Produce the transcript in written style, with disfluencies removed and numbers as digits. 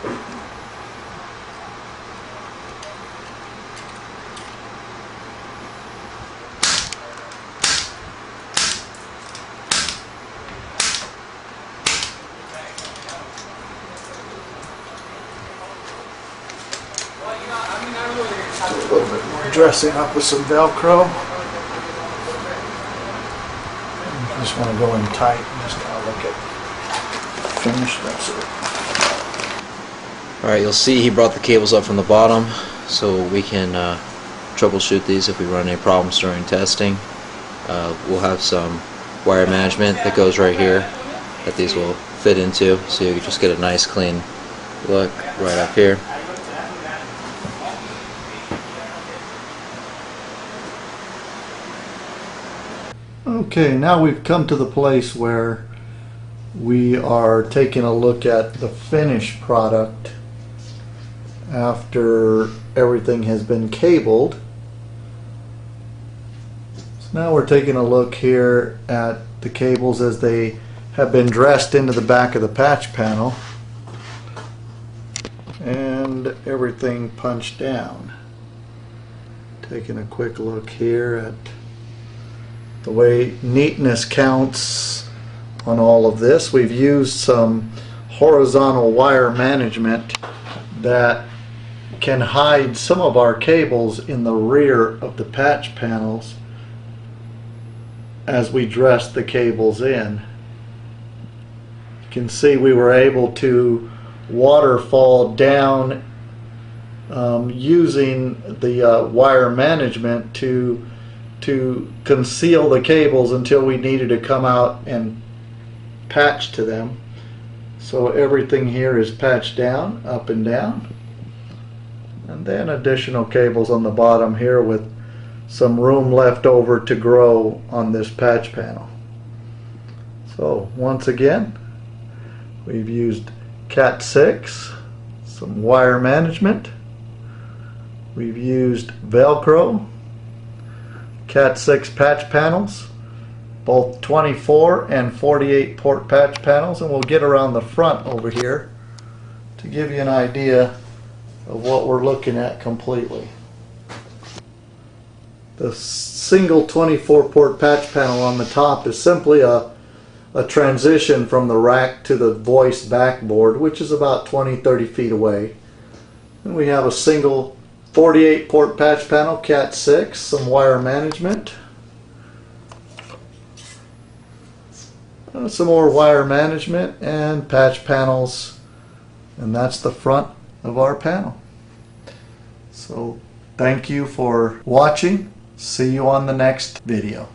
A little bit more dressing up with some Velcro. You just want to go in tight and just kind of look at finish. That's it. Alright, you'll see he brought the cables up from the bottom so we can troubleshoot these if we run any problems during testing. We'll have some wire management that goes right here that these will fit into, so you can just get a nice clean look right up here. Okay, now we've come to the place where we are taking a look at the finished product after everything has been cabled. So now we're taking a look here at the cables as they have been dressed into the back of the patch panel and everything punched down. Taking a quick look here at the way neatness counts on all of this. We've used some horizontal wire management that can hide some of our cables in the rear of the patch panels as we dress the cables in. You can see we were able to waterfall down using the wire management to conceal the cables until we needed to come out and patch to them. So everything here is patched down, up and down, and then additional cables on the bottom here with some room left over to grow on this patch panel. So once again, we've used Cat 6, some wire management, we've used Velcro, Cat 6 patch panels, both 24 and 48 port patch panels, and we'll get around the front over here to give you an idea of what we're looking at completely. The single 24 port patch panel on the top is simply a transition from the rack to the voice backboard, which is about 20-30 feet away. And we have a single 48 port patch panel, Cat 6, some wire management, some more wire management and patch panels, and that's the front of our panel. So thank you for watching. See you on the next video.